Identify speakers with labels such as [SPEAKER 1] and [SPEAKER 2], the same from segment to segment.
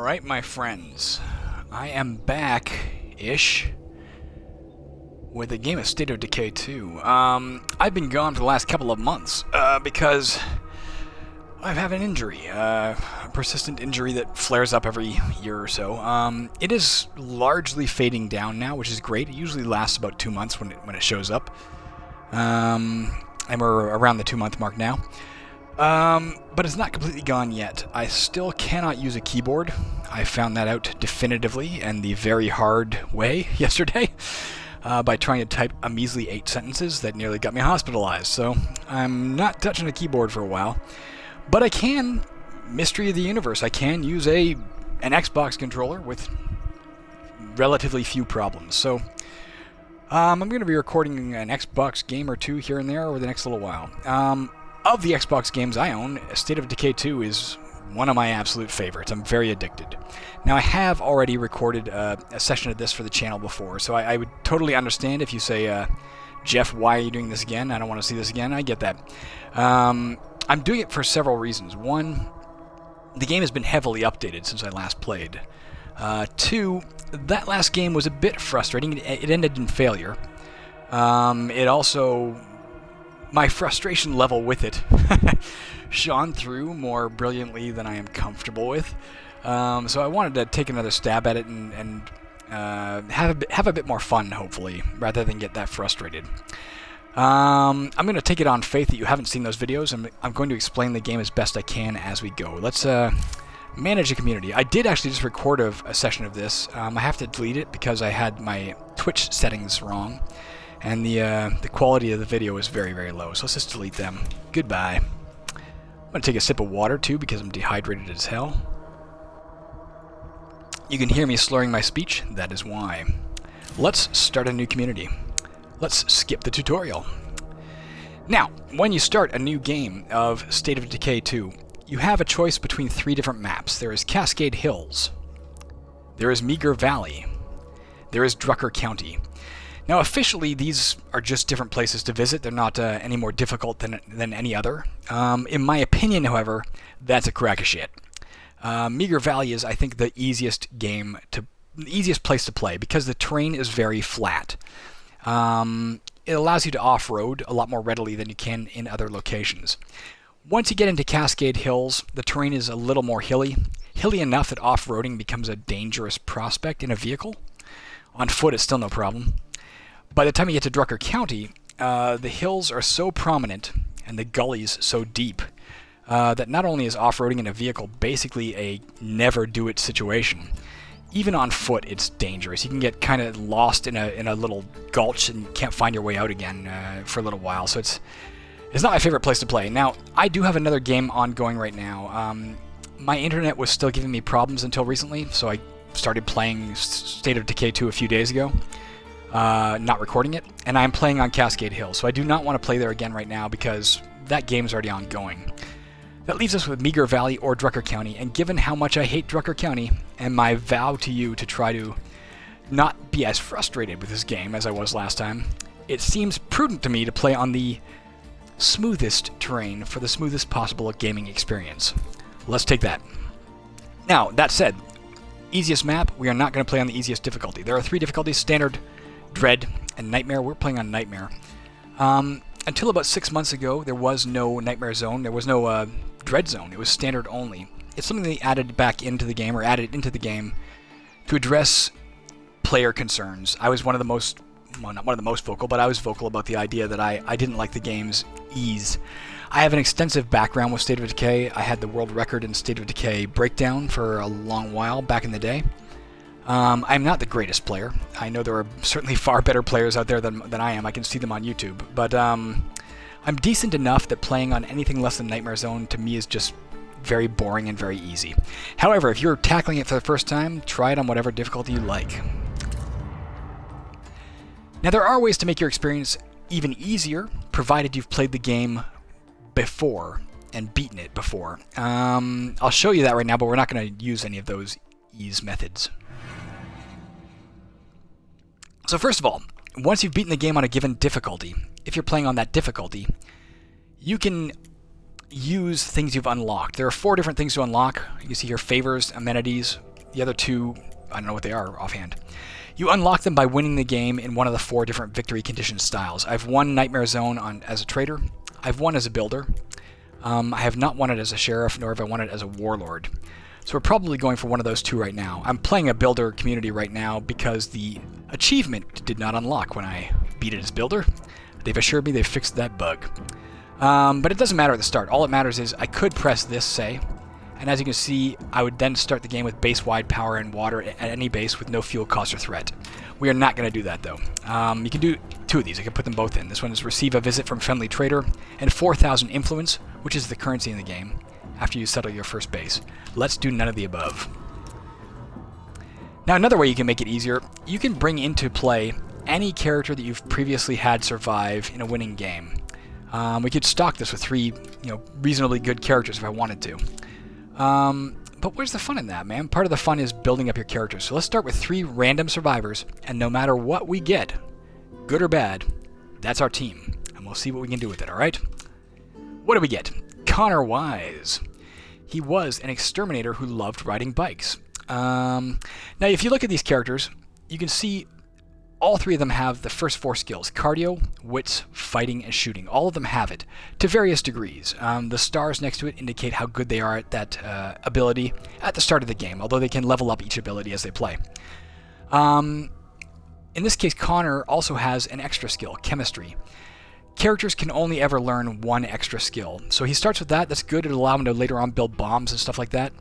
[SPEAKER 1] Alright, my friends. I am back-ish with a game of State of Decay 2. I've been gone for the last couple of months because I've had an injury. A persistent injury that flares up every year or so. It is largely fading down now, which is great. It usually lasts about 2 months when it shows up. And we're around the 2-month mark now. But it's not completely gone yet. I still cannot use a keyboard. I found that out definitively and the very hard way yesterday by trying to type a measly 8 sentences that nearly got me hospitalized. So I'm not touching a keyboard for a while. But I can, mystery of the universe, I can use an Xbox controller with relatively few problems. So I'm going to be recording an Xbox game or two here and there over the next little while. Of the Xbox games I own, State of Decay 2 is one of my absolute favorites. I'm very addicted. Now, I have already recorded a session of this for the channel before, so I would totally understand if you say, Jeff, why are you doing this again? I don't want to see this again. I get that. I'm doing it for several reasons. One, the game has been heavily updated since I last played. Two, that last game was a bit frustrating. It ended in failure. It also... my frustration level with it shone through more brilliantly than I am comfortable with. So I wanted to take another stab at it and have a bit more fun, hopefully, rather than get that frustrated. I'm going to take it on faith that you haven't seen those videos, and I'm going to explain the game as best I can as we go. Let's manage a community. I did actually just record a session of this. I have to delete it because I had my Twitch settings wrong. And the quality of the video is very, very low, so let's just delete them. Goodbye. I'm going to take a sip of water, too, because I'm dehydrated as hell. You can hear me slurring my speech. That is why. Let's start a new community. Let's skip the tutorial. Now, when you start a new game of State of Decay 2, you have a choice between 3 different maps. There is Cascade Hills. There is Meager Valley. There is Drucker County. Now, officially, these are just different places to visit. They're not any more difficult than any other. In my opinion, however, that's a crack of shit. Meager Valley is, I think, the easiest place to play because the terrain is very flat. It allows you to off-road a lot more readily than you can in other locations. Once you get into Cascade Hills, the terrain is a little more hilly enough that off-roading becomes a dangerous prospect in a vehicle. On foot, it's still no problem. By the time you get to Drucker County, the hills are so prominent and the gullies so deep that not only is off-roading in a vehicle basically a never-do-it situation, even on foot it's dangerous. You can get kind of lost in a little gulch and can't find your way out again for a little while. So it's not my favorite place to play. Now, I do have another game ongoing right now. My internet was still giving me problems until recently, so I started playing State of Decay 2 a few days ago. Not recording it, and I'm playing on Cascade Hill, so I do not want to play there again right now because that game's already ongoing. That leaves us with Meager Valley or Drucker County, and given how much I hate Drucker County, and my vow to you to try to not be as frustrated with this game as I was last time, it seems prudent to me to play on the smoothest terrain for the smoothest possible gaming experience. Let's take that. Now, that said, easiest map, we are not going to play on the easiest difficulty. There are 3 difficulties: Standard, Dread, and Nightmare. We're playing on Nightmare. Until about 6 months ago, there was no Nightmare Zone. There was no Dread Zone. It was Standard only. It's something they added back into the game, or added into the game, to address player concerns. I was one of the most, well, not one of the most vocal, but I was vocal about the idea that I didn't like the game's ease. I have an extensive background with State of Decay. I had the world record in State of Decay breakdown for a long while back in the day. I'm not the greatest player. I know there are certainly far better players out there than I am. I can see them on YouTube. But I'm decent enough that playing on anything less than Nightmare Zone to me is just very boring and very easy. However, if you're tackling it for the first time, try it on whatever difficulty you like. Now, there are ways to make your experience even easier, provided you've played the game before and beaten it before. I'll show you that right now, but we're not going to use any of those ease methods. So first of all, once you've beaten the game on a given difficulty, if you're playing on that difficulty, you can use things you've unlocked. There are 4 different things to unlock. You see here: favors, amenities, The other two, I don't know what they are offhand. You unlock them by winning the game in one of the 4 different victory condition styles. I've won Nightmare Zone as a trader. I've won as a builder. I have not won it as a sheriff, nor have I won it as a warlord. So we're probably going for one of those 2 right now. I'm playing a builder community right now because the achievement did not unlock when I beat it as builder. They've assured me they've fixed that bug. But it doesn't matter at the start. All that matters is I could press this, say, and as you can see, I would then start the game with base-wide power and water at any base with no fuel cost or threat. We are not going to do that, though. You can do 2 of these. I can put them both in. This one is receive a visit from friendly trader and 4,000 influence, which is the currency in the game, after you settle your first base. Let's do none of the above. Now, another way you can make it easier, you can bring into play any character that you've previously had survive in a winning game. We could stock this with 3, reasonably good characters if I wanted to. But where's the fun in that, man? Part of the fun is building up your characters. So let's start with 3 random survivors, and no matter what we get, good or bad, that's our team. And we'll see what we can do with it, alright? What do we get? Connor Wise. He was an exterminator who loved riding bikes. Now, if you look at these characters, you can see all 3 of them have the first 4 skills: cardio, wits, fighting, and shooting. All of them have it, to various degrees. The stars next to it indicate how good they are at that ability at the start of the game, although they can level up each ability as they play. In this case, Connor also has an extra skill, chemistry. Characters can only ever learn 1 extra skill, so he starts with that. That's good. It'll allow him to later on build bombs and stuff like that.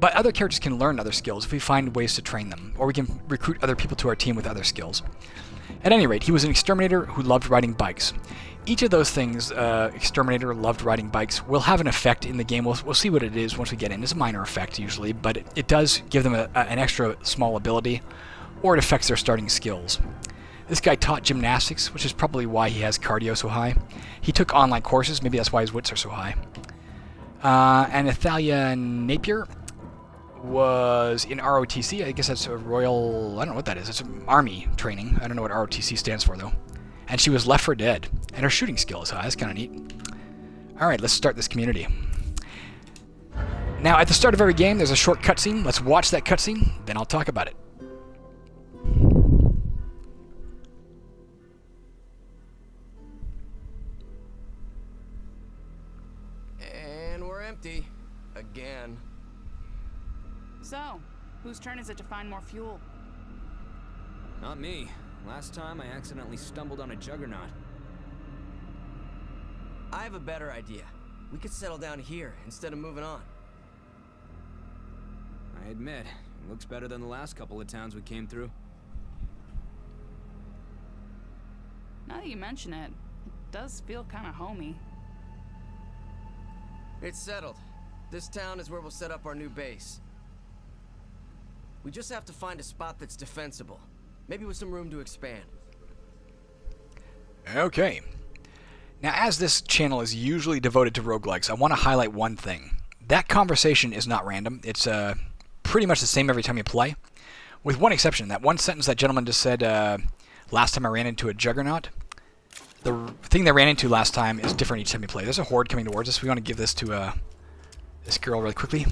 [SPEAKER 1] But other characters can learn other skills if we find ways to train them, or we can recruit other people to our team with other skills. At any rate, he was an exterminator who loved riding bikes. Each of those things, exterminator, loved riding bikes, will have an effect in the game. We'll see what it is once we get in. It's a minor effect usually, but it does give them an extra small ability, or it affects their starting skills. This guy taught gymnastics, which is probably why he has cardio so high. He took online courses, maybe that's why his wits are so high. And Athalia Napier was in ROTC. I guess that's a Royal... I don't know what that is. It's an army training. I don't know what ROTC stands for, though. And she was left for dead. And her shooting skill is high. That's kind of neat. Alright, let's start this community. Now, at the start of every game, there's a short cutscene. Let's watch that cutscene, then I'll talk about it.
[SPEAKER 2] And we're empty. Again.
[SPEAKER 3] So, whose turn is it to find more fuel?
[SPEAKER 4] Not me. Last time I accidentally stumbled on a juggernaut.
[SPEAKER 2] I have a better idea. We could settle down here instead of moving on.
[SPEAKER 4] I admit, it looks better than the last couple of towns we came through.
[SPEAKER 3] Now that you mention it, it does feel kind of homey.
[SPEAKER 2] It's settled. This town is where we'll set up our new base. We just have to find a spot that's defensible. Maybe with some room to expand.
[SPEAKER 1] Okay. Now, as this channel is usually devoted to roguelikes, I want to highlight one thing. That conversation is not random. It's pretty much the same every time you play, with one exception. That one sentence that gentleman just said, last time I ran into a juggernaut. The thing they ran into last time is different each time you play. There's a horde coming towards us. We want to give this to this girl really quickly.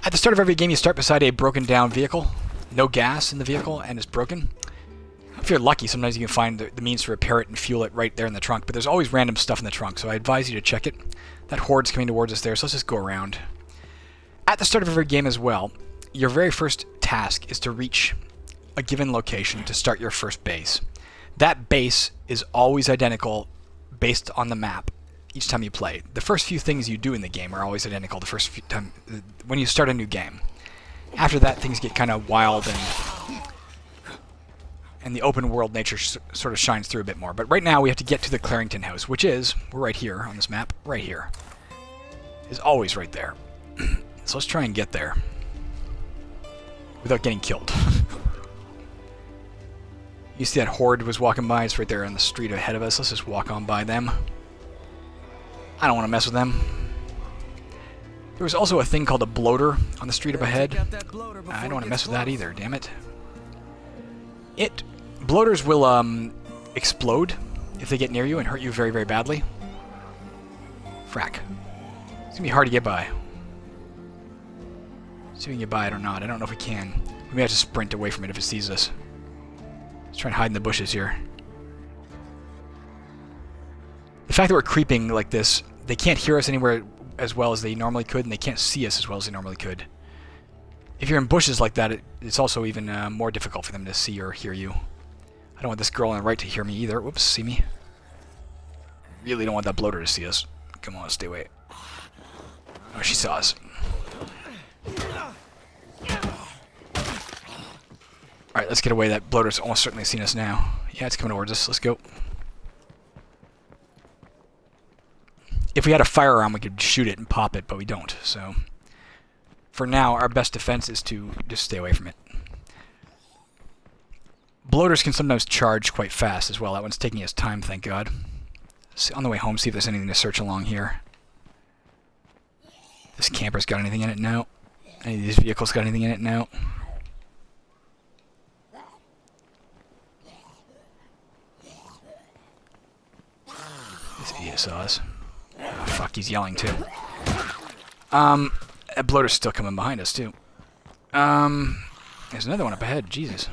[SPEAKER 1] At the start of every game, you start beside a broken down vehicle. No gas in the vehicle, and it's broken. If you're lucky, sometimes you can find the means to repair it and fuel it right there in the trunk, but there's always random stuff in the trunk, so I advise you to check it. That horde's coming towards us there, so let's just go around. At the start of every game as well, your very first task is to reach a given location to start your first base. That base is always identical based on the map each time you play. The first few things you do in the game are always identical the first few time when you start a new game. After that, things get kind of wild and the open world nature sort of shines through a bit more. But right now we have to get to the Clarington house, which is, we're right here on this map, right here. Is always right there. So let's try and get there without getting killed. You see that horde was walking by, it's right there on the street ahead of us. Let's just walk on by them. I don't want to mess with them. There was also a thing called a bloater on the street up ahead. I don't want to mess with that either, damn it. Bloaters will explode if they get near you and hurt you very, very badly. Frack. It's going to be hard to get by. See if we can get by it or not. I don't know if we can. We may have to sprint away from it if it sees us. Let's try and hide in the bushes here. The fact that we're creeping like this, they can't hear us anywhere as well as they normally could, and they can't see us as well as they normally could. If you're in bushes like that, it's also even more difficult for them to see or hear you. I don't want this girl on the right to hear me either. Whoops, see me. Really don't want that bloater to see us. Come on, stay away. Oh, she saw us. Alright, let's get away. That bloater's almost certainly seen us now. Yeah, it's coming towards us. Let's go. If we had a firearm, we could shoot it and pop it, but we don't. So, for now, our best defense is to just stay away from it. Bloaters can sometimes charge quite fast as well. That one's taking its time, thank God. On the way home, see if there's anything to search along here. This camper's got anything in it? No. Any of these vehicles got anything in it? No. This idiot saw us. Oh, fuck, he's yelling too. That bloater's still coming behind us too. There's another one up ahead. Jesus.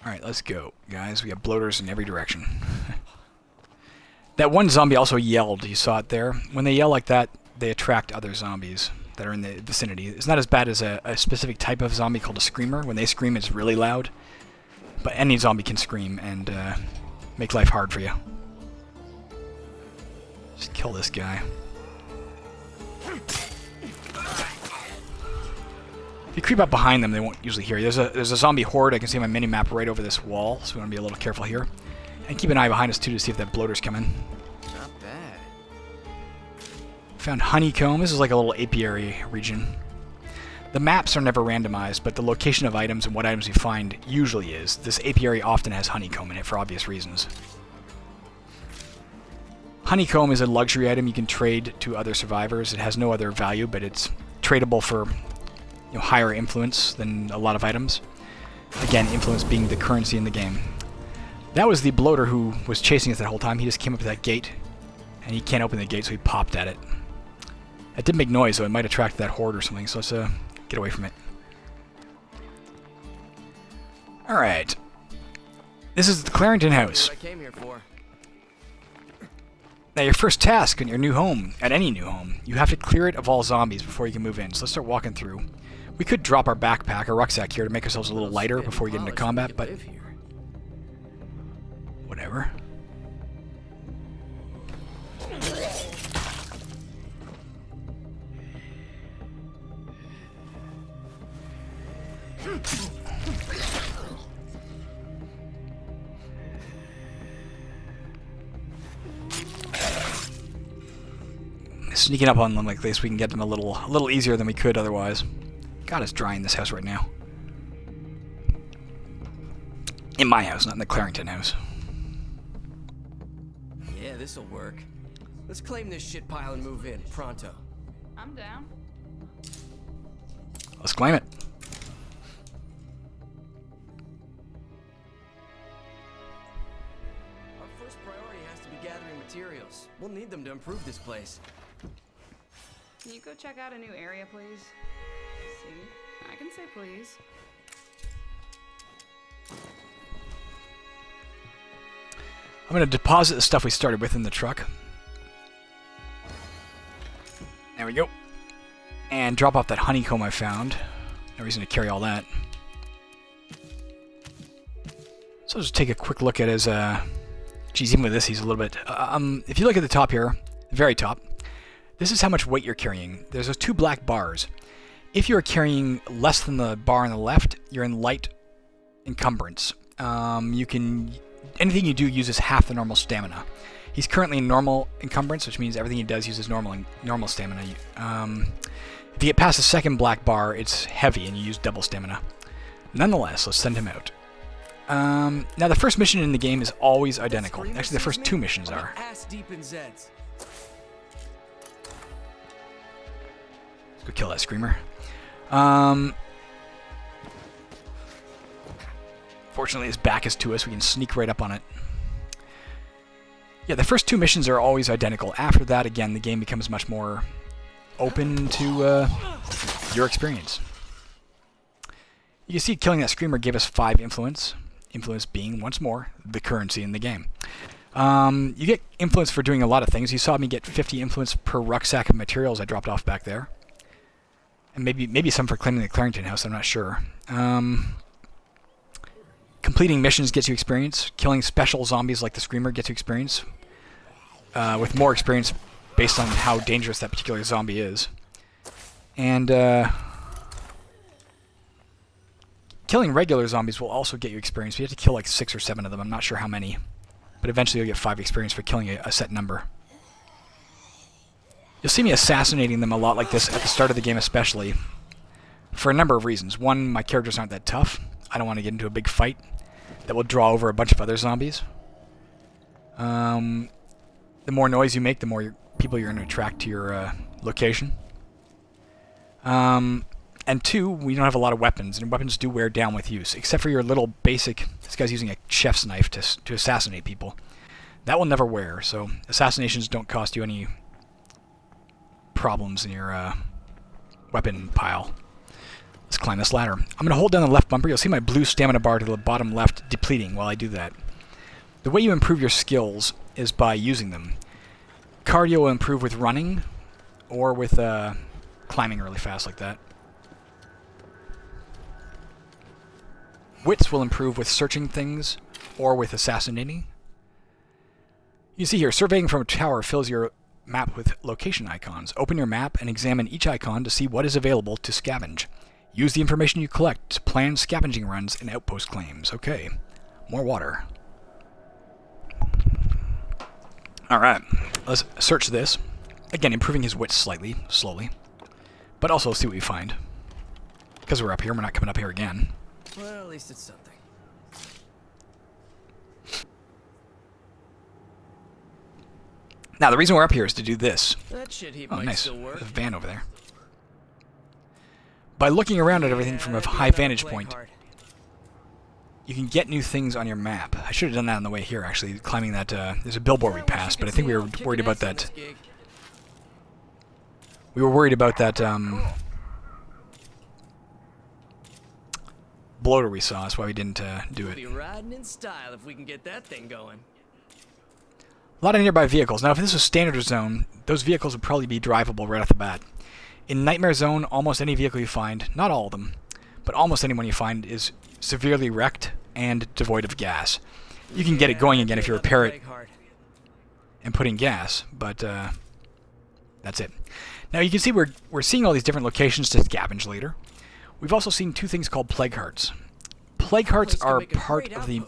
[SPEAKER 1] Alright, let's go, guys. We have bloaters in every direction. That one zombie also yelled. You saw it there. When they yell like that, they attract other zombies that are in the vicinity. It's not as bad as a specific type of zombie called a screamer. When they scream, it's really loud. But any zombie can scream and make life hard for you. Just kill this guy. If you creep up behind them, they won't usually hear you. There's a zombie horde. I can see my mini-map right over this wall, so we want to be a little careful here. And keep an eye behind us, too, to see if that bloater's coming.
[SPEAKER 2] Not bad.
[SPEAKER 1] Found honeycomb. This is like a little apiary region. The maps are never randomized, but the location of items and what items you find usually is. This apiary often has honeycomb in it for obvious reasons. Honeycomb is a luxury item you can trade to other survivors. It has no other value, but it's tradable for higher influence than a lot of items. Again, influence being the currency in the game. That was the bloater who was chasing us that whole time. He just came up to that gate, and he can't open the gate, so he popped at it. It did make noise, so it might attract that horde or something, so let's get away from it. Alright. This is the Clarington house.
[SPEAKER 2] What I came here for.
[SPEAKER 1] Now, your first task in your new home, at any new home, you have to clear it of all zombies before you can move in. So let's start walking through. We could drop our backpack or rucksack here to make ourselves a little lighter before we get into combat, but whatever. Sneaking up on them like this, we can get them a little easier than we could otherwise. God, it's dry in this house right now. In my house, not in the Clarington house.
[SPEAKER 2] Yeah, this'll work. Let's claim this shit pile and move in, pronto.
[SPEAKER 3] I'm down.
[SPEAKER 1] Let's claim it.
[SPEAKER 2] Our first priority has to be gathering materials. We'll need them to improve this place.
[SPEAKER 3] Can you go check out a new area, please? See? I can say please.
[SPEAKER 1] I'm going to deposit the stuff we started with in the truck. There we go. And drop off that honeycomb I found. No reason to carry all that. So I'll just take a quick look at his... Geez, even with this, he's a little bit... if you look at the top here, the very top, this is how much weight you're carrying. There's those two black bars. If you're carrying less than the bar on the left, you're in light encumbrance. Anything you do uses half the normal stamina. He's currently in normal encumbrance, which means everything he does uses normal stamina. If you get past the second black bar, it's heavy and you use double stamina. Nonetheless, let's send him out. Now, the first mission in the game is always identical. Actually, the first two missions are.
[SPEAKER 2] Ass deep in Zeds.
[SPEAKER 1] Let's go kill that screamer. Fortunately, his back is to us. We can sneak right up on it. Yeah, the first 2 missions are always identical. After that, again, the game becomes much more open to your experience. You can see killing that screamer gave us 5 influence. Influence being, once more, the currency in the game. You get influence for doing a lot of things. You saw me get 50 influence per rucksack of materials I dropped off back there. And maybe some for claiming the Clarington House, I'm not sure. Completing missions gets you experience. Killing special zombies like the Screamer gets you experience. With more experience based on how dangerous that particular zombie is. And killing regular zombies will also get you experience. You have to kill like 6 or 7 of them. I'm not sure how many. But eventually you'll get 5 experience for killing a set number. You'll see me assassinating them a lot like this at the start of the game especially. For a number of reasons. One, my characters aren't that tough. I don't want to get into a big fight that will draw over a bunch of other zombies. The more noise you make, the more people you're going to attract to your location. And 2, we don't have a lot of weapons, and weapons do wear down with use, except for your little basic... This guy's using a chef's knife to assassinate people. That will never wear, so assassinations don't cost you any problems in your weapon pile. Let's climb this ladder. I'm going to hold down the left bumper. You'll see my blue stamina bar to the bottom left depleting while I do that. The way you improve your skills is by using them. Cardio will improve with running, or with climbing really fast like that. Wits will improve with searching things, or with assassinating. You see here, surveying from a tower fills your map with location icons. Open your map and examine each icon to see what is available to scavenge. Use the information you collect to plan scavenging runs and outpost claims. Okay, more water. Alright, let's search this. Again, improving his wits slightly, slowly. But also see what we find. Because we're up here, we're not coming up here again.
[SPEAKER 2] Well, at least it's something.
[SPEAKER 1] Now, the reason we're up here is to do this.
[SPEAKER 2] That shit heap
[SPEAKER 1] Oh,
[SPEAKER 2] might
[SPEAKER 1] nice.
[SPEAKER 2] still work.
[SPEAKER 1] There's a van over there. By looking around at everything from a high vantage point, you can get new things on your map. I should have done that on the way here, actually, climbing that... there's a billboard we passed, but I think we were worried about that... We were worried about that, bloater we saw. That's why we didn't do it.
[SPEAKER 2] Be riding in style if we can get that thing going.
[SPEAKER 1] A lot of nearby vehicles. Now, if this was standard zone, those vehicles would probably be drivable right off the bat. In Nightmare Zone, almost any vehicle you find, not all of them, but almost anyone you find is severely wrecked and devoid of gas. You can get it going again if you repair it and put in gas, but that's it. Now, you can see we're seeing all these different locations to scavenge later. We've also seen 2 things called Plague Hearts. Plague Hearts are part of the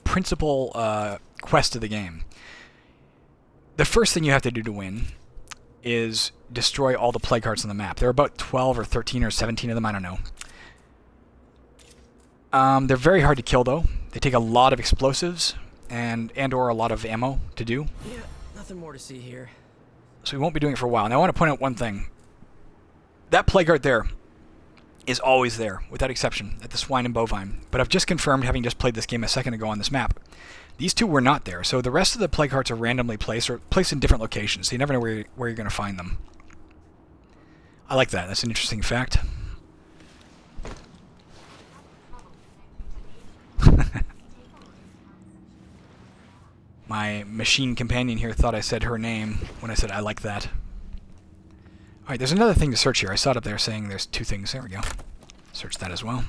[SPEAKER 1] principal quest of the game. The first thing you have to do to win is destroy all the Plague Hearts on the map. There are about 12 or 13 or 17 of them, I don't know. They're very hard to kill, though. They take a lot of explosives and or a lot of ammo to do.
[SPEAKER 2] Yeah, nothing more to see here.
[SPEAKER 1] So we won't be doing it for a while. Now, I want to point out one thing. That Plague Heart there is always there, without exception, at the Swine and Bovine. But I've just confirmed, having just played this game a second ago on this map, these 2 were not there. So the rest of the Plague Hearts are randomly placed, or placed in different locations, so you never know where you're going to find them. I like that. That's an interesting fact. My machine companion here thought I said her name when I said I like that. Alright, there's another thing to search here. I saw it up there saying there's 2 things. There we go. Search that as well.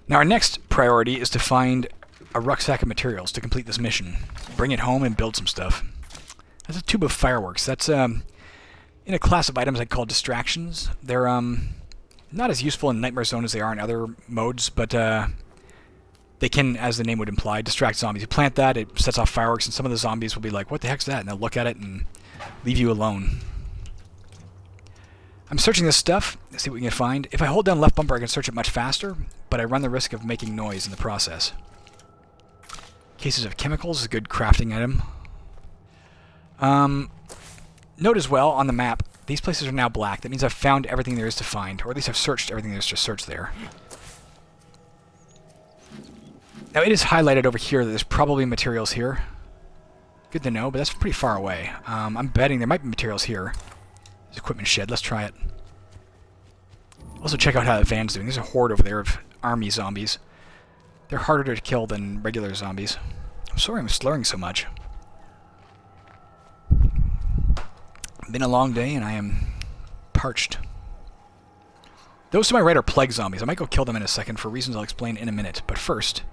[SPEAKER 1] Now our next priority is to find a rucksack of materials to complete this mission. Bring it home and build some stuff. That's a tube of fireworks. That's in a class of items I'd call distractions. They're not as useful in Nightmare Zone as they are in other modes, but they can, as the name would imply, distract zombies. You plant that, it sets off fireworks, and some of the zombies will be like, what the heck's that? And they'll look at it and leave you alone. I'm searching this stuff, see what we can find. If I hold down left bumper, I can search it much faster, but I run the risk of making noise in the process. Cases of chemicals is a good crafting item. Note as well, on the map, these places are now black. That means I've found everything there is to find, or at least I've searched everything there is to search there. Now, it is highlighted over here that there's probably materials here. Good to know, but that's pretty far away. I'm betting there might be materials here. There's equipment shed. Let's try it. Also check out how the van's doing. There's a horde over there of army zombies. They're harder to kill than regular zombies. I'm sorry I'm slurring so much. Been a long day and I am parched. Those to my right are plague zombies. I might go kill them in a second for reasons I'll explain in a minute. But first,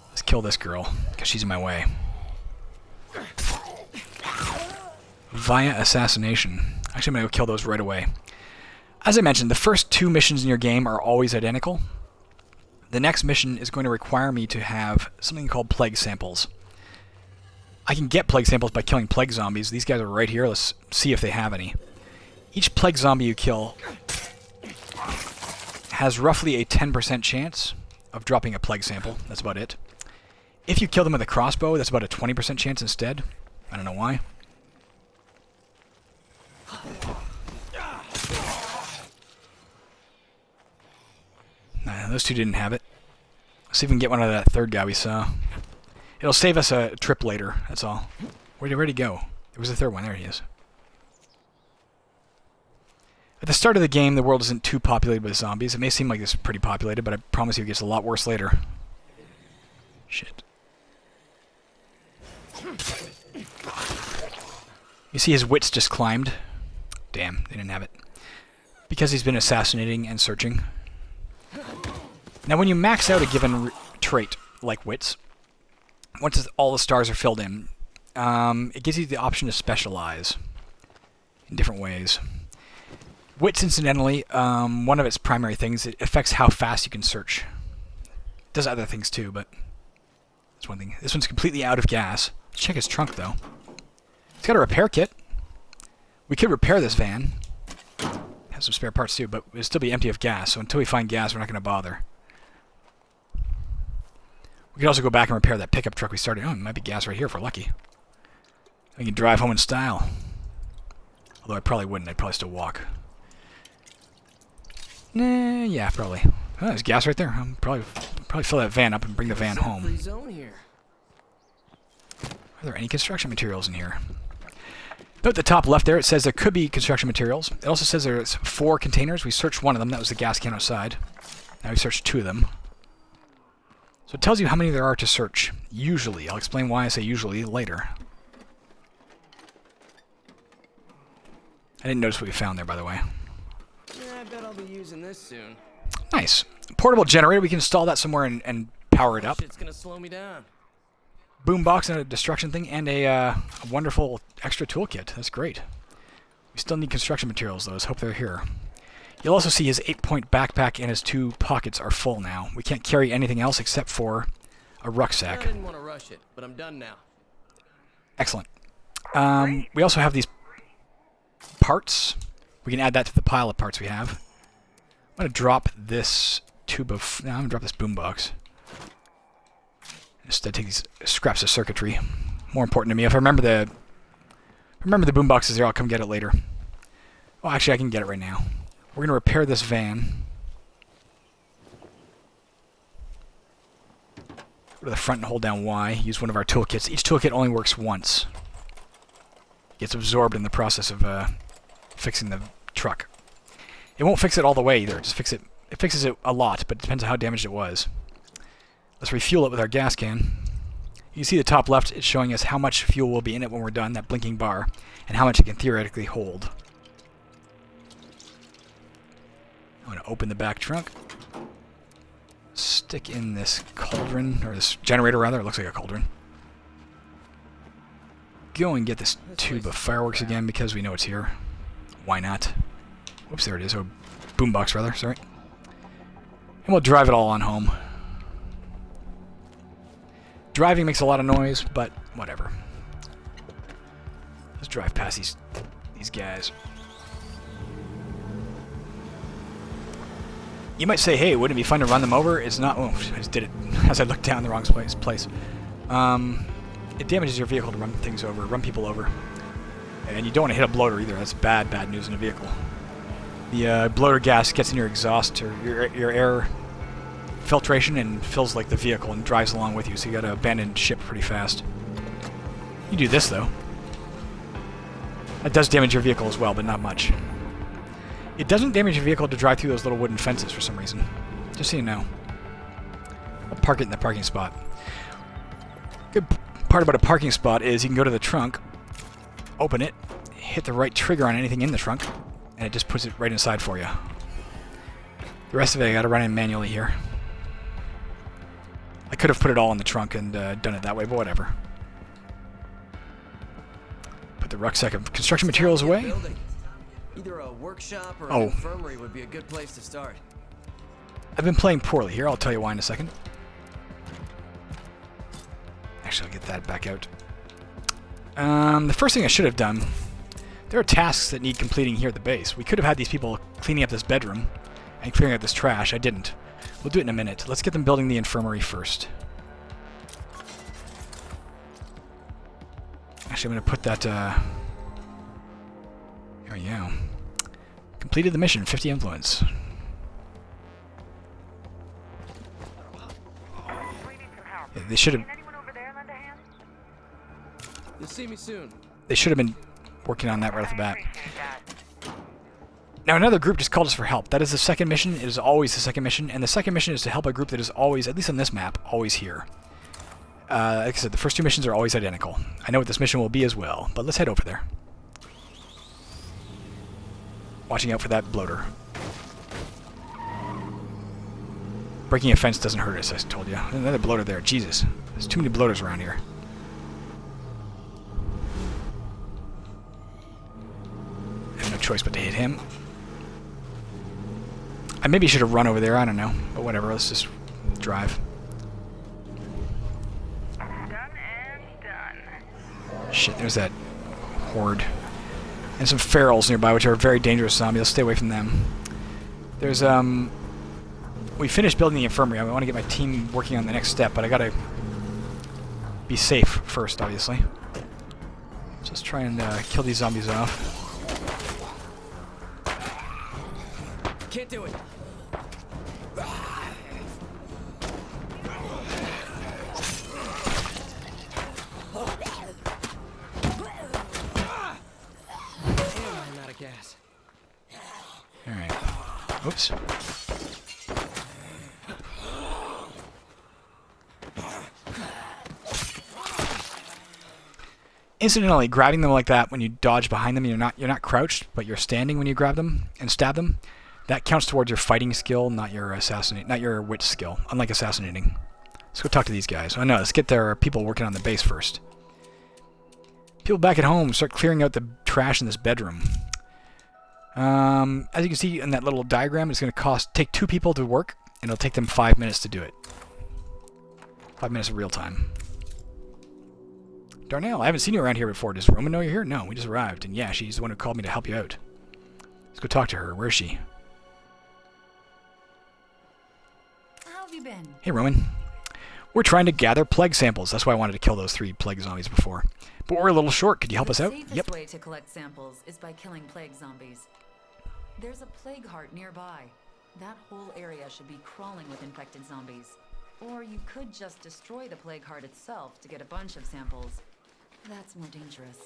[SPEAKER 1] let's kill this girl, because she's in my way. Via assassination. Actually, I'm going to go kill those right away. As I mentioned, the first 2 missions in your game are always identical. The next mission is going to require me to have something called plague samples. I can get plague samples by killing plague zombies. These guys are right here. Let's see if they have any. Each plague zombie you kill has roughly a 10% chance of dropping a plague sample. That's about it. If you kill them with a crossbow, that's about a 20% chance instead. I don't know why. Nah, those 2 didn't have it. Let's see if we can get one out of that 3rd guy we saw. It'll save us a trip later, that's all. Where'd he go? There was a 3rd one. There he is. At the start of the game, the world isn't too populated with zombies. It may seem like it's pretty populated, but I promise you it gets a lot worse later. Shit. You see his wits just climbed. Damn, they didn't have it. Because he's been assassinating and searching. Now when you max out a given trait, like wits, once all the stars are filled in, it gives you the option to specialize in different ways. Wits, incidentally, one of its primary things, it affects how fast you can search. It does other things too, but that's one thing. This one's completely out of gas. Let's check his trunk, though. It's got a repair kit. We could repair this van. Has some spare parts too, but it'll still be empty of gas, so until we find gas, we're not going to bother. We could also go back and repair that pickup truck we started. Oh, it might be gas right here if we're lucky. We can drive home in style. Although I probably wouldn't. I'd probably still walk. Nah, yeah, probably. Oh, there's gas right there. I'll probably fill that van up and bring the van home.
[SPEAKER 2] Free zone here.
[SPEAKER 1] Are there any construction materials in here? Note at the top left there, it says there could be construction materials. It also says there's 4 containers. We searched one of them. That was the gas can outside. Now we searched 2 of them. So it tells you how many there are to search. Usually. I'll explain why I say usually later. I didn't notice what we found there, by the way.
[SPEAKER 2] Yeah, I bet I'll be using this soon.
[SPEAKER 1] Nice. Portable generator. We can install that somewhere and power it up.
[SPEAKER 2] Shit's gonna slow me down.
[SPEAKER 1] Boombox and a destruction thing, and a wonderful extra toolkit. That's great. We still need construction materials, though. Let's hope they're here. You'll also see his 8-point backpack and his 2 pockets are full now. We can't carry anything else except for a rucksack.
[SPEAKER 2] I didn't want to rush it, but I'm done now.
[SPEAKER 1] Excellent. We also have these parts. We can add that to the pile of parts we have. I'm going to drop this tube of... No, I'm going to drop this boombox. Instead, take these scraps of circuitry. More important to me. If I remember the boombox is there, I'll come get it later. Oh, actually, I can get it right now. We're going to repair this van. Go to the front and hold down Y. Use one of our toolkits. Each toolkit only works once. Gets absorbed in the process of fixing the truck. It won't fix it all the way either. Just fix it. It fixes it a lot, but it depends on how damaged it was. Let's refuel it with our gas can. You can see the top left is showing us how much fuel will be in it when we're done, that blinking bar, and how much it can theoretically hold. I'm going to open the back trunk. Stick in this cauldron, or this generator rather. It looks like a cauldron. Go and get this tube of fireworks again because we know it's here. Why not? Whoops, there it is. Oh, boombox rather, sorry. And we'll drive it all on home. Driving makes a lot of noise, but whatever. Let's drive past these guys. You might say, hey, wouldn't it be fun to run them over? It's not. Oh, I just did it as I looked down the wrong place. It damages your vehicle to run things over, run people over. And you don't want to hit a bloater either. That's bad news in a vehicle. The bloater gas gets in your exhaust or your air filtration and fills like the vehicle and drives along with you, so you gotta abandon ship pretty fast. You do this though. That does damage your vehicle as well, but not much. It doesn't damage your vehicle to drive through those little wooden fences for some reason. Just so you know. I'll park it in the parking spot. Good part about a parking spot is you can go to the trunk, open it, hit the right trigger on anything in the trunk, and it just puts it right inside for you. The rest of it I gotta run in manually here. I could have put it all in the trunk and done it that way, but whatever. Put the rucksack of construction materials away.
[SPEAKER 2] Either a workshop or an infirmary would be a good place to start.
[SPEAKER 1] I've been playing poorly here, I'll tell you why in a second. Actually, I'll get that back out. The first thing I should have done, there are tasks that need completing here at the base. We could have had these people cleaning up this bedroom and clearing out this trash. I didn't. We'll do it in a minute. Let's get them building the infirmary first. Actually, I'm going to put that... There we go. Completed the mission, 50 influence. Yeah, they should have...
[SPEAKER 2] You'll see me soon.
[SPEAKER 1] They should have been working on that right off the bat. Now another group just called us for help. That is the second mission. It is always the second mission. And the second mission is to help a group that is always, at least on this map, always here. Like I said, the first two missions are always identical. I know what this mission will be as well, but let's head over there. Watching out for that bloater. Breaking a fence doesn't hurt us, I told you. Another bloater there. Jesus. There's too many bloaters around here. I have no choice but to hit him. I maybe should have run over there, I don't know. But whatever, let's just drive.
[SPEAKER 5] Done and done.
[SPEAKER 1] Shit, there's that Horde. And some ferals nearby, which are very dangerous zombies. Let's stay away from them. There's, we finished building the infirmary. I want to get my team working on the next step, but I gotta be safe first, obviously. So let's try and kill these zombies off.
[SPEAKER 2] Can't do it. Gas.
[SPEAKER 1] Alright. Oops. Incidentally, grabbing them like that when you dodge behind them, you're not crouched, but you're standing when you grab them and stab them. That counts towards your fighting skill, not your wit skill, unlike assassinating. Let's go talk to these guys. Oh no, let's get their people working on the base first. People back at home, start clearing out the trash in this bedroom. As you can see in that little diagram, it's going to take 2 people to work, and it'll take them 5 minutes to do it. 5 minutes of real time. Darnell, I haven't seen you around here before. Does Roman know you're here? No, we just arrived, and yeah, she's the one who called me to help you out. Let's go talk to her. Where is she?
[SPEAKER 6] How have you been?
[SPEAKER 1] Hey, Roman. We're trying to gather plague samples. That's why I wanted to kill those 3 plague zombies before. But we're a little short. Could you help us out?
[SPEAKER 6] The safest way to collect samples is by killing plague zombies. There's a plague heart nearby. That whole area should be crawling with infected zombies. Or you could just destroy the plague heart itself to get a bunch of samples. That's more dangerous.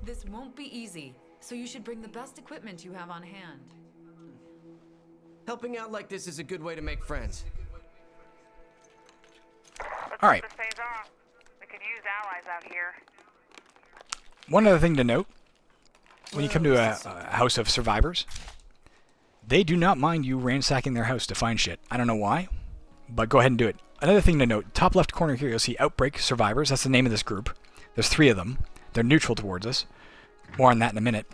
[SPEAKER 6] This won't be easy, so you should bring the best equipment you have on hand.
[SPEAKER 2] Helping out like this is a good way to make friends.
[SPEAKER 1] All right.
[SPEAKER 5] This phase off. We could use allies out here.
[SPEAKER 1] One other thing to note. When you come to a house of survivors, they do not mind you ransacking their house to find shit. I don't know why, but go ahead and do it. Another thing to note, top left corner here, you'll see Outbreak Survivors. That's the name of this group. There's 3 of them. They're neutral towards us. More on that in a minute.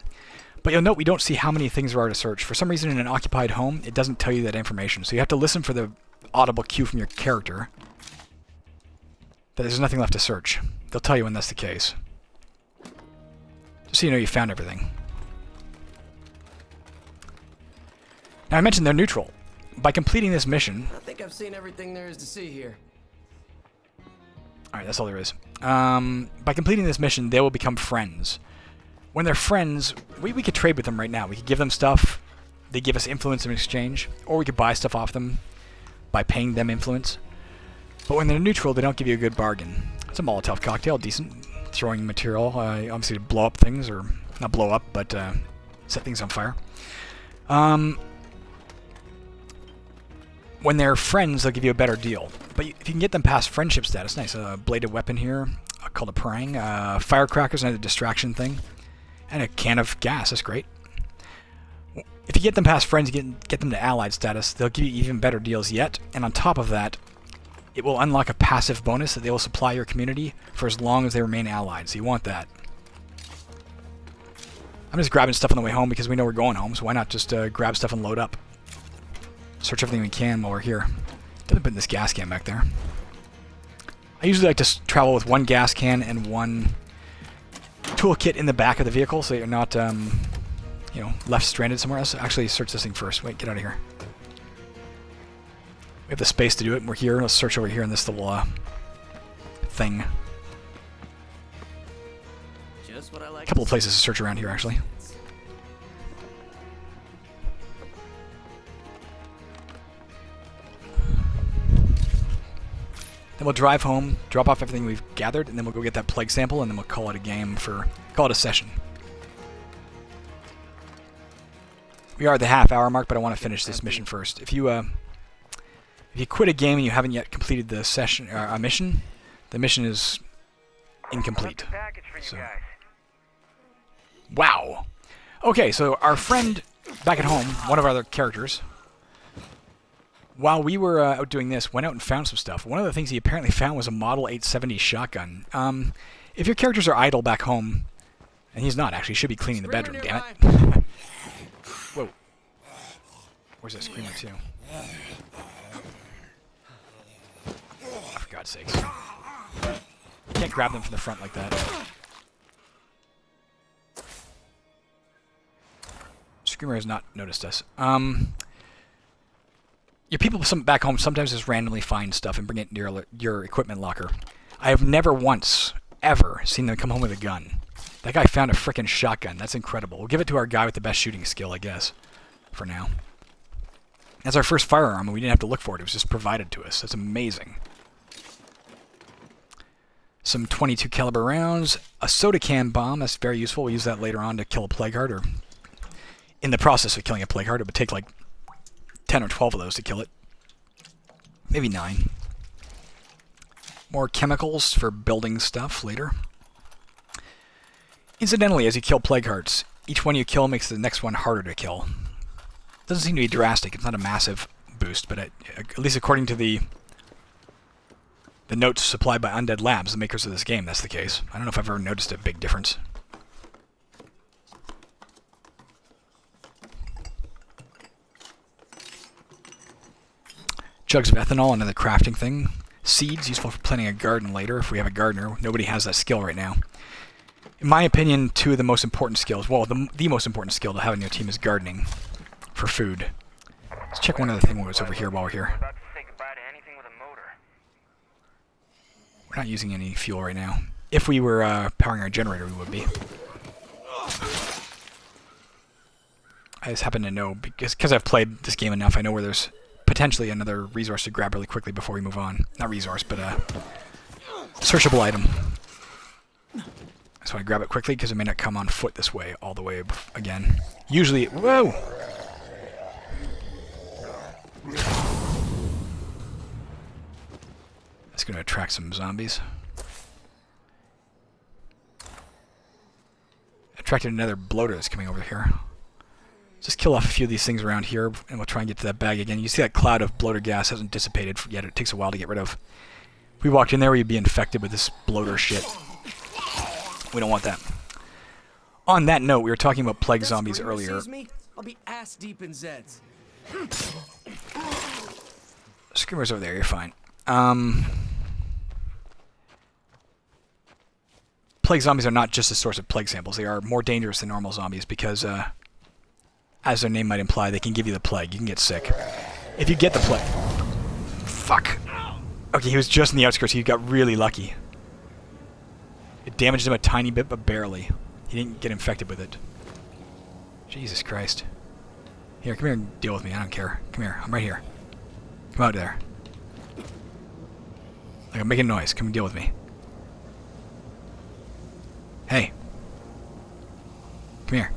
[SPEAKER 1] But you'll note we don't see how many things there are to search. For some reason in an occupied home, it doesn't tell you that information. So you have to listen for the audible cue from your character that there's nothing left to search. They'll tell you when that's the case. Just so you know you found everything. Now I mentioned they're neutral. By completing this mission...
[SPEAKER 2] I think I've seen everything there is to see here.
[SPEAKER 1] Alright, that's all there is. By completing this mission, they will become friends. When they're friends, we could trade with them right now. We could give them stuff. They give us influence in exchange. Or we could buy stuff off them. by paying them influence. But when they're neutral, they don't give you a good bargain. It's a Molotov cocktail, decent. Throwing material, obviously to blow up things, or not blow up, but set things on fire. When they're friends, they'll give you a better deal. But if you can get them past friendship status, nice. A bladed weapon here, called a parang. Firecrackers, another distraction thing. And a can of gas, that's great. If you get them past friends, get them to allied status, they'll give you even better deals yet. And on top of that, it will unlock a passive bonus that they will supply your community for as long as they remain allied, so you want that. I'm just grabbing stuff on the way home because we know we're going home, so why not just grab stuff and load up. Search everything we can while we're here. Definitely putting this gas can back there. I usually like to travel with one gas can and one toolkit in the back of the vehicle so you're not, you know, left stranded somewhere else. Actually, search this thing first. Wait, get out of here. We have the space to do it, and we're here. Let's search over here in this little thing.
[SPEAKER 2] Just what I like.
[SPEAKER 1] A couple of places to search around here, actually. Then we'll drive home, drop off everything we've gathered, and then we'll go get that plague sample, and then we'll call it a game call it a session. We are at the half-hour mark, but I want to finish this mission first. If you quit a game and you haven't yet completed the session, mission, the mission is incomplete. So. Wow. Okay, so our friend back at home, one of our other characters, while we were out doing this, went out and found some stuff. One of the things he apparently found was a Model 870 shotgun. If your characters are idle back home, and he's not actually, he should be cleaning the bedroom, damn it. Whoa. Where's that screamer too? For God's sakes. You can't grab them from the front like that. Screamer has not noticed us. Your people back home sometimes just randomly find stuff and bring it into your equipment locker. I have never once, ever, seen them come home with a gun. That guy found a frickin' shotgun. That's incredible. We'll give it to our guy with the best shooting skill, I guess, for now. That's our first firearm, and we didn't have to look for it. It was just provided to us. That's amazing. Some 22 caliber rounds. A soda can bomb. That's very useful. We'll use that later on to kill a plague heart, or in the process of killing a plague heart. It would take like 10 or 12 of those to kill it. Maybe 9. More chemicals for building stuff later. Incidentally, as you kill plague hearts, each one you kill makes the next one harder to kill. Doesn't seem to be drastic. It's not a massive boost, but at least according to the notes supplied by Undead Labs, the makers of this game, that's the case. I don't know if I've ever noticed a big difference. Jugs of ethanol, another crafting thing. Seeds, useful for planting a garden later if we have a gardener. Nobody has that skill right now. In my opinion, two of the most important skills, well, the most important skill to have in your team is gardening for food. Let's check one other thing while it's over here while we're here. We're not using any fuel right now. If we were powering our generator, we would be. I just happen to know, because I've played this game enough, I know where there's potentially another resource to grab really quickly before we move on. Not resource, but a searchable item. So I grab it quickly because it may not come on foot this way all the way again. Usually, whoa! That's going to attract some zombies. Attracted another bloater that's coming over here. Just kill off a few of these things around here, and we'll try and get to that bag again. You see that cloud of bloater gas hasn't dissipated yet. It takes a while to get rid of. If we walked in there, we'd be infected with this bloater shit. We don't want that. On that note, we were talking about plague zombies earlier.
[SPEAKER 2] I'll be ass deep in Zeds.
[SPEAKER 1] Screamer's over there, you're fine. Plague zombies are not just a source of plague samples. They are more dangerous than normal zombies because, as their name might imply, they can give you the plague. You can get sick. If you get the plague... Fuck! Okay, he was just in the outskirts. He got really lucky. It damaged him a tiny bit, but barely. He didn't get infected with it. Jesus Christ. Here, come here and deal with me. I don't care. Come here. I'm right here. Come out there. Like, I'm making noise. Come and deal with me. Hey. Come here.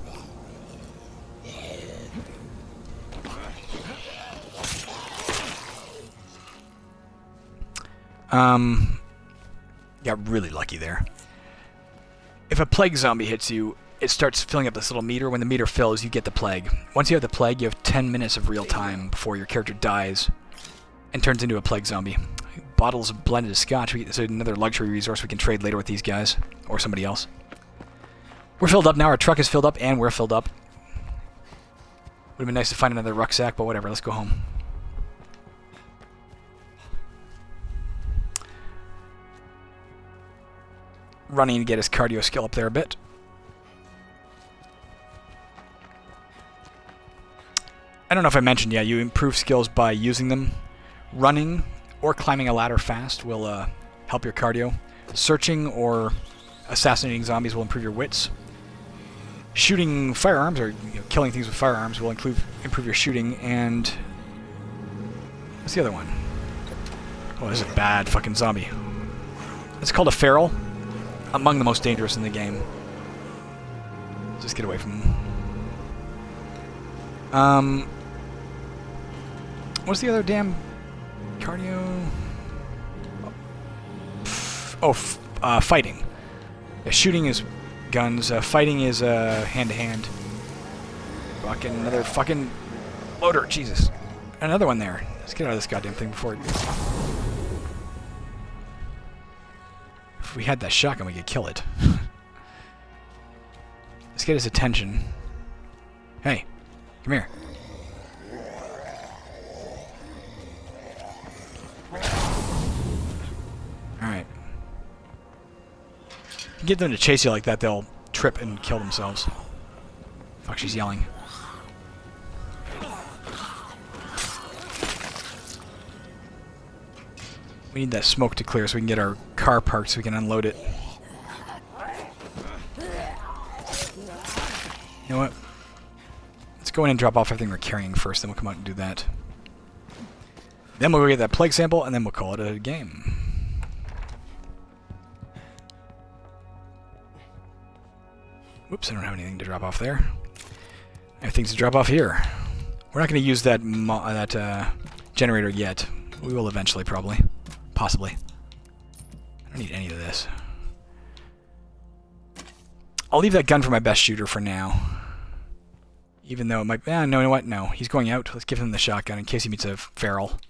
[SPEAKER 1] Got really lucky there. If a plague zombie hits you, it starts filling up this little meter. When the meter fills, you get the plague. Once you have the plague, you have 10 minutes of real time before your character dies and turns into a plague zombie. Bottles of blended scotch. This is another luxury resource we can trade later with these guys or somebody else. We're filled up now. Our truck is filled up and we're filled up. Would have been nice to find another rucksack, but whatever. Let's go home. Running to get his cardio skill up there a bit. I don't know if I mentioned yet, you improve skills by using them. Running or climbing a ladder fast will help your cardio. Searching or assassinating zombies will improve your wits. Shooting firearms, or killing things with firearms, will improve your shooting. And what's the other one? Oh, this is a bad fucking zombie. It's called a feral. Among the most dangerous in the game. Just get away from him. What's the other damn cardio? Fighting. Yeah, shooting is guns. Fighting is hand-to-hand. Fucking another fucking loader. Jesus. Another one there. Let's get out of this goddamn thing before it... If we had that shotgun, we could kill it. Let's get his attention. Hey, come here. Alright. If you get them to chase you like that, they'll trip and kill themselves. Fuck, she's yelling. We need that smoke to clear so we can get our car parked so we can unload it. You know what? Let's go in and drop off everything we're carrying first, then we'll come out and do that. Then we'll go get that plague sample, and then we'll call it a game. Whoops, I don't have anything to drop off there. I have things to drop off here. We're not going to use that generator yet. We will eventually, probably. Possibly. I don't need any of this. I'll leave that gun for my best shooter for now. Even though it might... no, you know what? No. He's going out. Let's give him the shotgun in case he meets a feral.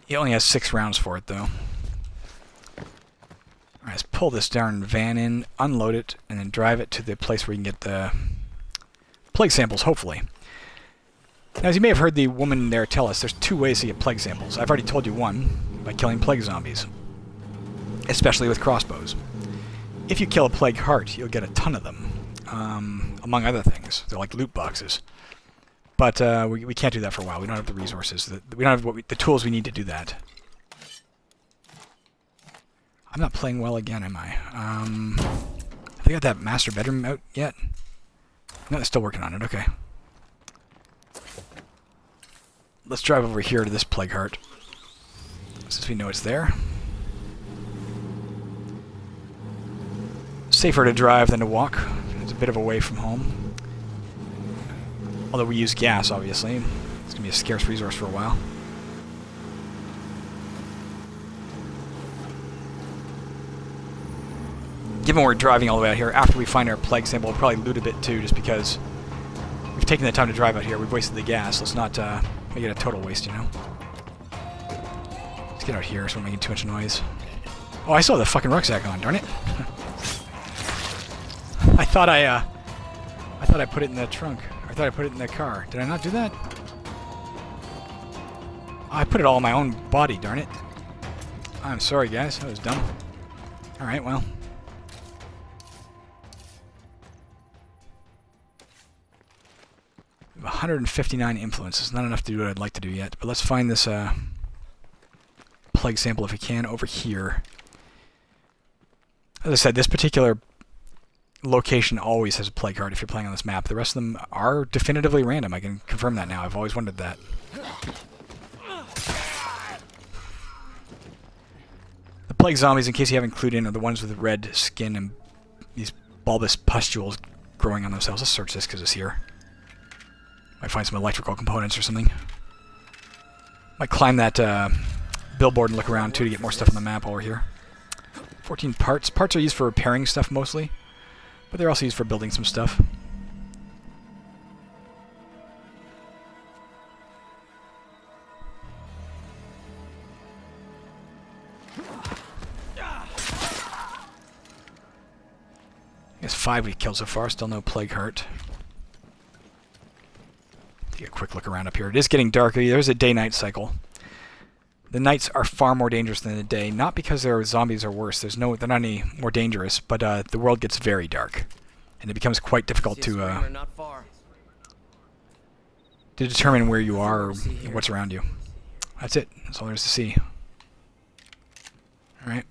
[SPEAKER 1] He only has 6 rounds for it, though. Alright, let's pull this darn van in, unload it, and then drive it to the place where you can get the plague samples, hopefully. Now, as you may have heard the woman there tell us, there's 2 ways to get plague samples. I've already told you one, by killing plague zombies. Especially with crossbows. If you kill a plague heart, you'll get a ton of them. Among other things. They're like loot boxes. But we can't do that for a while. We don't have the resources. We don't have the tools we need to do that. I'm not playing well again, am I? Have they got that master bedroom out yet? No, they're still working on it. Okay. Let's drive over here to this plague heart, since we know it's there. Safer to drive than to walk. It's a bit of a way from home. Although we use gas, obviously. It's going to be a scarce resource for a while. Given we're driving all the way out here, after we find our plague sample, we'll probably loot a bit too, just because we've taken the time to drive out here. We've wasted the gas. Let's not make it a total waste, you know? Let's get out here so we're making too much noise. Oh, I still have the fucking rucksack on, darn it. I thought I put it in the trunk. I thought I put it in the car. Did I not do that? Oh, I put it all in my own body, darn it. I'm sorry, guys. That was dumb. Alright, well. We have 159 influences. Not enough to do what I'd like to do yet. But let's find this plague sample if we can over here. As I said, this particular location always has a plague heart if you're playing on this map. The rest of them are definitively random. I can confirm that now. I've always wondered that. The plague zombies, in case you haven't clued in, are the ones with red skin and these bulbous pustules growing on themselves. Let's search this because it's here. Might find some electrical components or something. Might climb that billboard and look around too to get more stuff on the map while we're here. 14 parts. Parts are used for repairing stuff mostly, but they're also used for building some stuff. I guess 5 we've killed so far, still no plague heart. Take a quick look around up here. It is getting darker. There's a day-night cycle. The nights are far more dangerous than the day, not because their zombies are worse. They're not any more dangerous, but the world gets very dark, and it becomes quite difficult to determine where you are or what's around you. That's it. That's all there is to see. All right.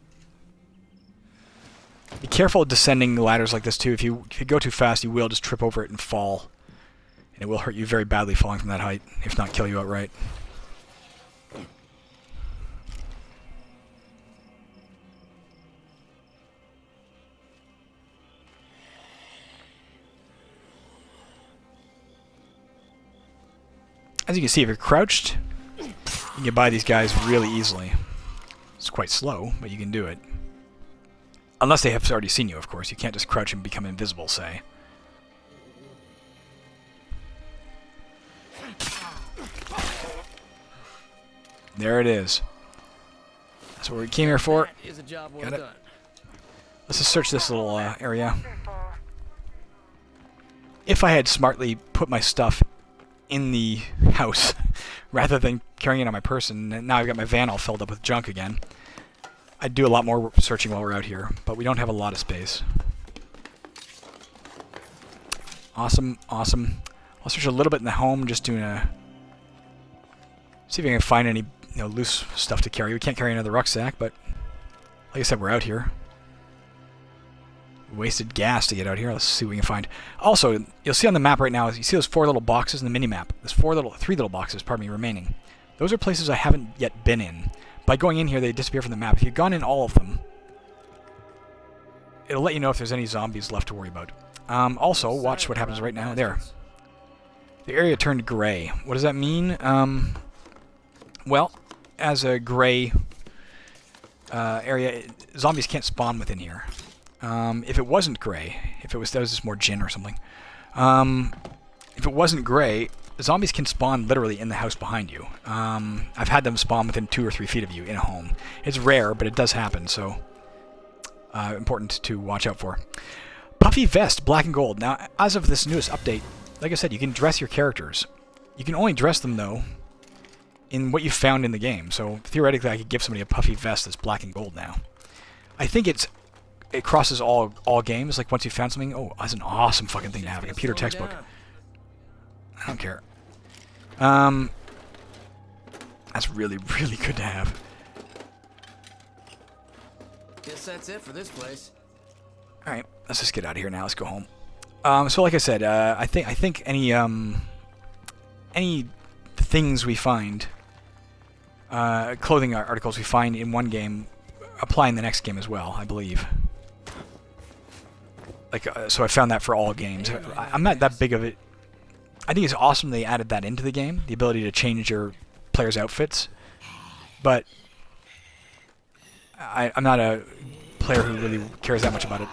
[SPEAKER 1] Be careful descending ladders like this too. If you go too fast, you will just trip over it and fall, and it will hurt you very badly falling from that height, if not kill you outright. As you can see, if you're crouched, you can get by these guys really easily. It's quite slow, but you can do it. Unless they have already seen you, of course. You can't just crouch and become invisible, say. There it is. That's what we came here for. Got it. Let's just search this little area. If I had smartly put my stuff in the house rather than carrying it on my person, and now I've got my van all filled up with junk again, I'd do a lot more searching while we're out here, but we don't have a lot of space. Awesome, awesome. I'll search a little bit in the home, just doing a... see if I can find any loose stuff to carry. We can't carry another rucksack, but like I said, we're out here. Wasted gas to get out here. Let's see what we can find. Also, you'll see on the map right now, you see those 4 little boxes in the mini-map. There's 3 little boxes, pardon me, remaining. Those are places I haven't yet been in. By going in here, they disappear from the map. If you've gone in all of them, it'll let you know if there's any zombies left to worry about. Also, watch what happens right now. There. The area turned gray. What does that mean? Well, as a gray area, zombies can't spawn within here. If it wasn't gray, that was just more gin or something. If it wasn't gray, zombies can spawn literally in the house behind you. I've had them spawn within 2 or 3 feet of you in a home. It's rare, but it does happen, so important to watch out for. Puffy vest, black and gold. Now, as of this newest update, like I said, you can dress your characters. You can only dress them, though, in what you found in the game. So, theoretically, I could give somebody a puffy vest that's black and gold now. I think it crosses all games. Like, once you found something, oh, that's an awesome fucking thing to have. A computer textbook. I don't care. That's really, really good to have.
[SPEAKER 2] Guess that's it for this place.
[SPEAKER 1] Alright, let's just get out of here now. Let's go home. So like I said, I think any things we find, clothing articles we find in one game, apply in the next game as well, I believe. Like, so I found that for all games. I'm not that big of it. I think it's awesome they added that into the game, the ability to change your players' outfits. But I'm not a player who really cares that much about it.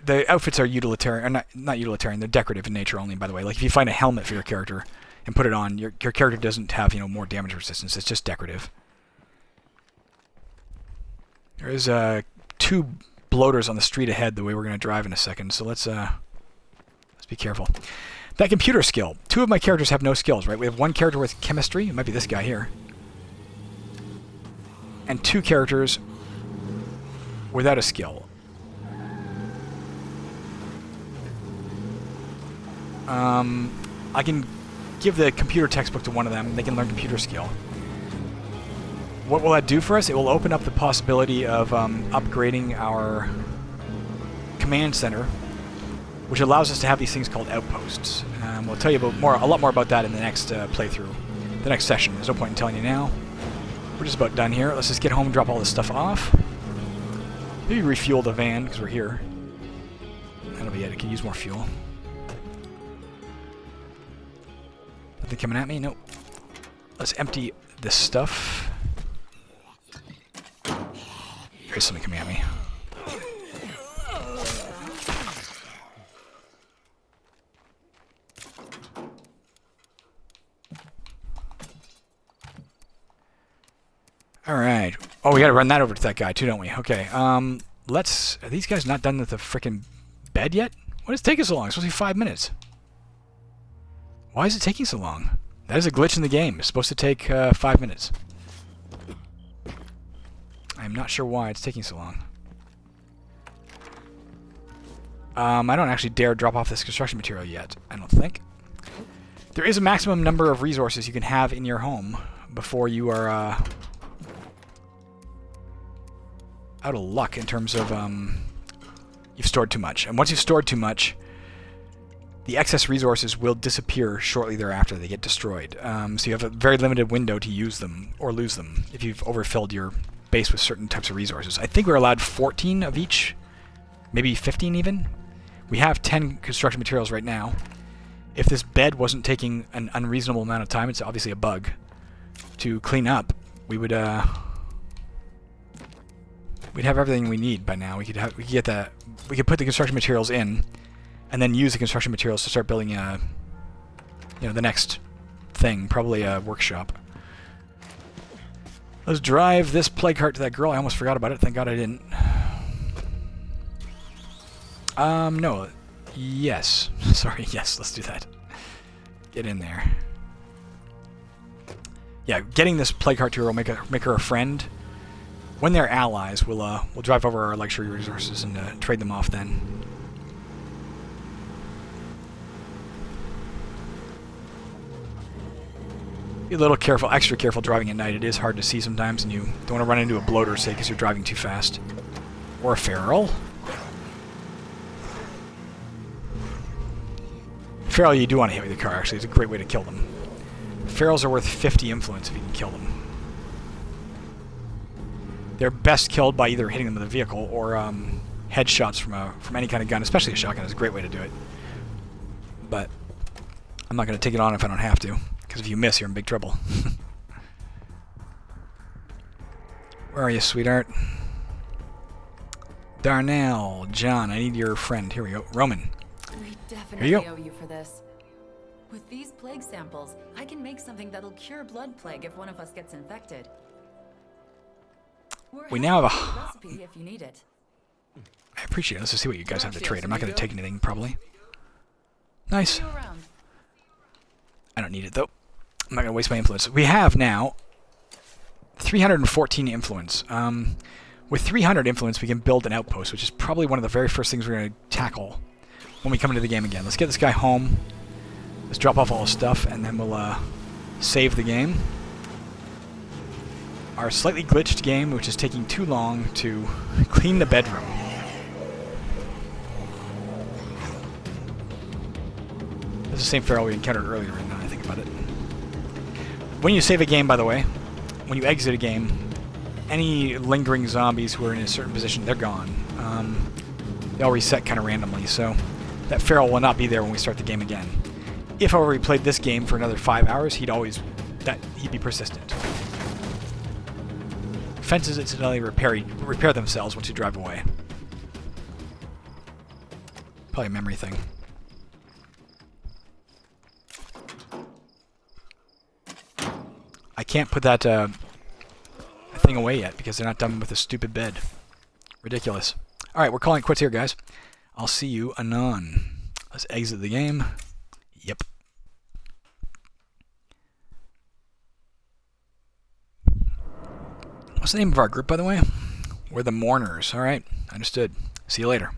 [SPEAKER 1] The outfits are utilitarian, or not utilitarian, they're decorative in nature only, by the way. Like, if you find a helmet for your character and put it on, your character doesn't have, more damage resistance, it's just decorative. There is 2 bloaters on the street ahead the way we're going to drive in a second, so let's be careful. That computer skill. 2 of my characters have no skills, right? We have 1 character with chemistry, it might be this guy here, and 2 characters without a skill. I can give the computer textbook to one of them, they can learn computer skill. what will that do for us? It will open up the possibility of upgrading our command center, which allows us to have these things called outposts. We'll tell you a lot more about that in the next playthrough, the next session. There's no point in telling you now. We're just about done here. Let's just get home and drop all this stuff off. Maybe refuel the van, because we're here. That'll be it. It can use more fuel. Nothing coming at me? Nope. Let's empty this stuff. There's something coming at me. Alright. Oh, we gotta run that over to that guy too, don't we? Okay, let's... Are these guys not done with the frickin' bed yet? Why does it take so long? It's supposed to be 5 minutes. Why is it taking so long? That is a glitch in the game. It's supposed to take 5 minutes. I'm not sure why it's taking so long. I don't actually dare drop off this construction material yet, I don't think. There is a maximum number of resources you can have in your home before you are out of luck in terms of you've stored too much. And once you've stored too much, the excess resources will disappear shortly thereafter. They get destroyed. So you have a very limited window to use them or lose them if you've overfilled your base with certain types of resources. I think we're allowed 14 of each, maybe 15 even. We have 10 construction materials right now. If this bed wasn't taking an unreasonable amount of time, it's obviously a bug, to clean up, we would we'd have everything we need by now. We could put the construction materials in, and then use the construction materials to start building the next thing, probably a workshop. Let's drive this plague cart to that girl. I almost forgot about it. Thank God I didn't. No. Yes. Sorry, yes, let's do that. Get in there. Yeah, getting this plague cart to her will make her a friend. When they're allies, we'll drive over our luxury resources and trade them off then. Be a little careful, extra careful driving at night. It is hard to see sometimes, and you don't want to run into a bloater, say, because you're driving too fast. Or a feral. Feral you do want to hit with the car, actually. It's a great way to kill them. Ferals are worth 50 influence if you can kill them. They're best killed by either hitting them with a vehicle or headshots from any kind of gun, especially a shotgun is a great way to do it. But I'm not going to take it on if I don't have to, because if you miss, you're in big trouble. Where are you, sweetheart? Darnell, John, I need your friend. Here we go. Roman.
[SPEAKER 6] We definitely owe you for this. With these plague samples, I can make something that'll cure blood plague if one of us gets infected.
[SPEAKER 1] We now have a
[SPEAKER 6] recipe if you need it.
[SPEAKER 1] I appreciate it. Let's just see what you guys have to trade. I'm not going to take anything, probably. Nice. I don't need it, though. I'm not going to waste my influence. We have now 314 influence. With 300 influence, we can build an outpost, which is probably one of the very first things we're going to tackle when we come into the game again. Let's get this guy home. Let's drop off all his stuff, and then we'll save the game. Our slightly glitched game, which is taking too long to clean the bedroom. That's the same feral we encountered earlier, now I think about it. When you save a game, by the way, when you exit a game, any lingering zombies who are in a certain position, they're gone. They all reset kind of randomly, so that feral will not be there when we start the game again. If, however, we played this game for another 5 hours, he'd be persistent. Fences incidentally repair themselves once you drive away. Probably a memory thing. I can't put that thing away yet because they're not done with the stupid bed. Ridiculous. Alright, we're calling it quits here, guys. I'll see you anon. Let's exit the game. Yep. What's the name of our group, by the way? We're the Mourners. Alright, understood. See you later.